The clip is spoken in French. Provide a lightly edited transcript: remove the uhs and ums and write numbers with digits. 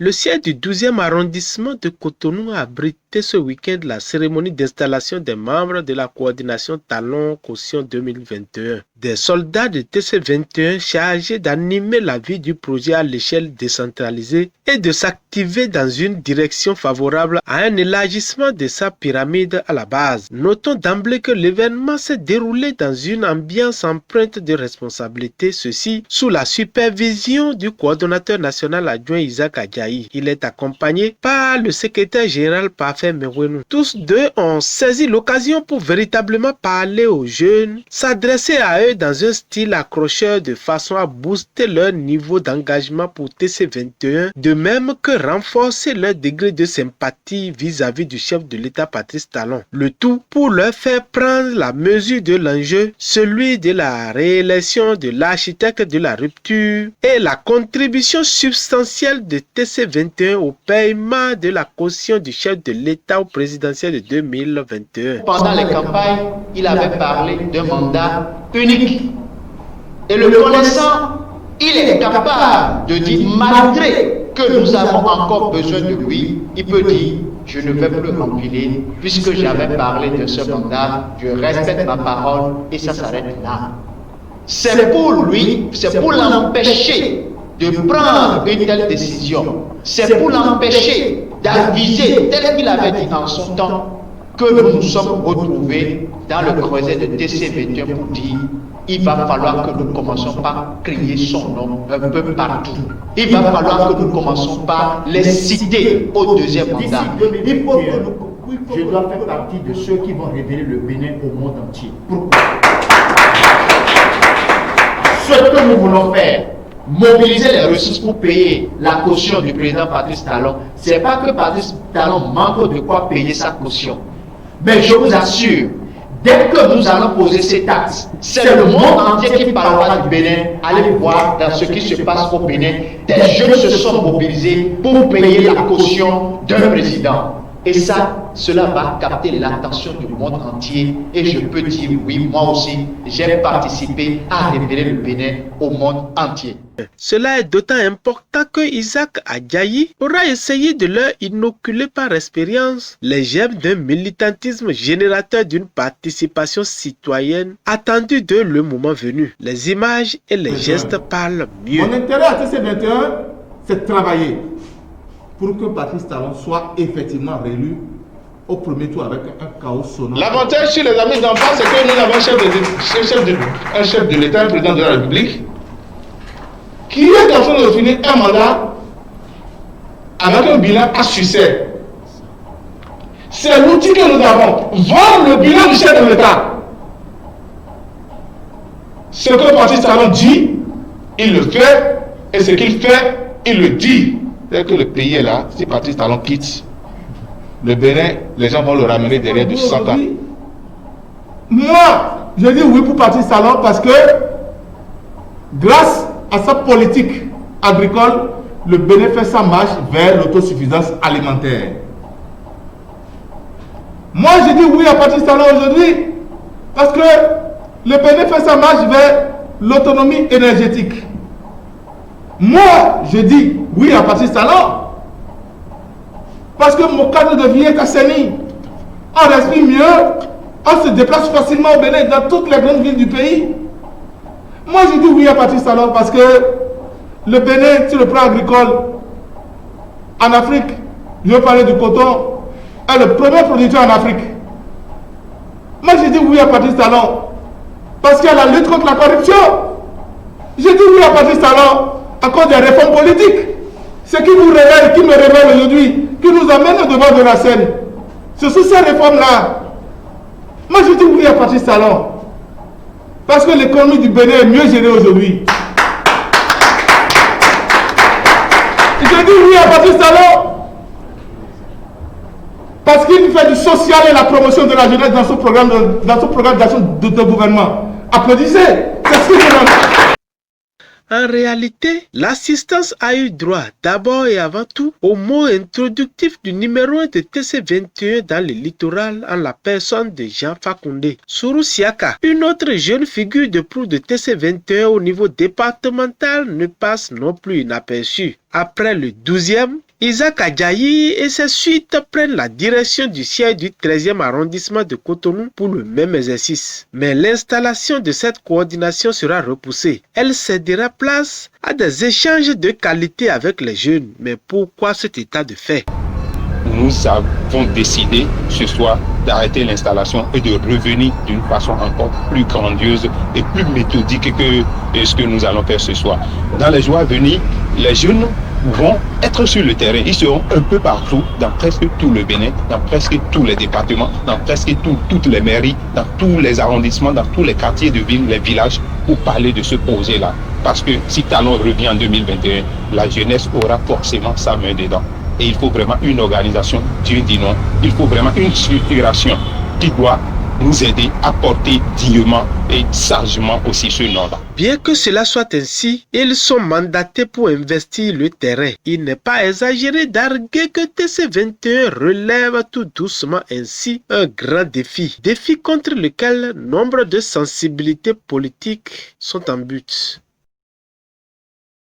Le siège du 12e arrondissement de Cotonou a abrité ce week-end la cérémonie d'installation des membres de la coordination Talon Caution 2021. Des soldats de TC21 chargés d'animer la vie du projet à l'échelle décentralisée et de s'activer dans une direction favorable à un élargissement de sa pyramide à la base. Notons d'emblée que l'événement s'est déroulé dans une ambiance empreinte de responsabilité, ceci sous la supervision du coordonnateur national adjoint Isaac Adjaye. Il est accompagné par le secrétaire général Parfait Mewenu. Tous deux ont saisi l'occasion pour véritablement parler aux jeunes, s'adresser à eux dans un style accrocheur de façon à booster leur niveau d'engagement pour TC21, de même que renforcer leur degré de sympathie vis-à-vis du chef de l'État Patrice Talon. Le tout pour leur faire prendre la mesure de l'enjeu, celui de la réélection de l'architecte de la rupture et la contribution substantielle de TC21 au paiement de la caution du chef de l'État au présidentiel de 2021. Pendant les campagnes, il avait parlé d'un mandat unique. Et le connaissant, il est capable de dire, malgré que nous avons encore besoin de lui, il peut dire, je ne vais plus remplir, puisque j'avais parlé de ce mandat, je respecte ma parole et ça s'arrête là. C'est pour lui, c'est pour l'empêcher de prendre une telle décision. C'est pour l'empêcher d'aviser, tel qu'il avait dit en son temps, que nous nous sommes retrouvés dans le creuset de TC21 pour dire il va falloir que nous commençons par crier son nom un peu partout. Il va falloir que nous commençons par les citer au deuxième mandat. Je dois faire partie de ceux qui vont révéler le Bénin au monde entier. Pourquoi? Ce que nous voulons faire, mobiliser les ressources pour payer la caution du président Patrice Talon, ce n'est pas que Patrice Talon manque de quoi payer sa caution. Mais je vous assure, dès que nous allons poser ces taxes, c'est le monde entier qui parlera du Bénin. Allez voir dans ce qui se passe au Bénin. Des jeunes se sont mobilisés pour payer la caution d'un président. Et ça, cela va capter l'attention du monde entier. Et je peux dire, oui, moi aussi, j'ai participé à révéler le Bénin au monde entier. Cela est d'autant important que Isaac Adjaye aura essayé de leur inoculer par expérience les germes d'un militantisme générateur d'une participation citoyenne attendue de le moment venu. Les images et les gestes parlent mieux. Mon intérêt à TC21, c'est de travailler pour que Patrice Talon soit effectivement réélu au premier tour avec un chaos sonore. L'avantage chez les amis d'enfants, c'est que nous avons un chef de l'État, un président de la République, qui est en train de finir un mandat avec un bilan à succès. C'est l'outil que nous avons. Voir le bilan du chef de l'État. Ce que Patrice Talon dit, il le fait, et ce qu'il fait, il le dit. C'est que le pays est là, si Patrice Talon quitte le Bénin, les gens vont le ramener derrière de 100 ans. Moi, je dis oui pour Patrice Talon parce que grâce à sa politique agricole, le Bénin fait sa marche vers l'autosuffisance alimentaire. Moi, je dis oui à Patrice Talon aujourd'hui parce que le Bénin fait sa marche vers l'autonomie énergétique. Moi, je dis oui à Patrice Talon parce que mon cadre de vie est assaini. On respire mieux, on se déplace facilement au Bénin dans toutes les grandes villes du pays. Moi, je dis oui à Patrice Talon parce que le Bénin, sur le plan agricole, en Afrique, je veux parler du coton, est le premier producteur en Afrique. Moi, je dis oui à Patrice Talon parce qu'il y a la lutte contre la corruption. Je dis oui à Patrice Talon à cause des réformes politiques. Ce qui vous révèle, qui me révèle aujourd'hui, qui nous amène au devant de la scène, ce sont ces réformes-là. Moi, je dis oui à Patrice Talon parce que l'économie du Bénin est mieux gérée aujourd'hui. Je dis oui à Patrice Talon parce qu'il fait du social et la promotion de la jeunesse dans son programme d'action de gouvernement. Applaudissez, c'est ce que je demande. En réalité, l'assistance a eu droit d'abord et avant tout au mot introductif du numéro 1 de TC21 dans le littoral en la personne de Jean Fakoundé. Sourou Siaka, une autre jeune figure de proue de TC21 au niveau départemental, ne passe non plus inaperçue. Après le 12e, Isaac Adjahi et ses suites prennent la direction du siège du 13e arrondissement de Cotonou pour le même exercice. Mais l'installation de cette coordination sera repoussée. Elle cédera place à des échanges de qualité avec les jeunes. Mais pourquoi cet état de fait? Nous avons décidé ce soir d'arrêter l'installation et de revenir d'une façon encore plus grandiose et plus méthodique que ce que nous allons faire ce soir. Dans les jours à venir, les jeunes vont être sur le terrain. Ils seront un peu partout, dans presque tout le Bénin, dans presque tous les départements, dans presque toutes les mairies, dans tous les arrondissements, dans tous les quartiers de ville, les villages, pour parler de ce projet-là. Parce que si Talon revient en 2021, la jeunesse aura forcément sa main dedans. Et il faut vraiment une organisation, Dieu dit non, il faut vraiment une structuration qui doit nous aider à porter dignement et sagement aussi ce nom-là. Bien que cela soit ainsi, ils sont mandatés pour investir le terrain. Il n'est pas exagéré d'arguer que TC21 relève tout doucement ainsi un grand défi. Défi contre lequel nombre de sensibilités politiques sont en but.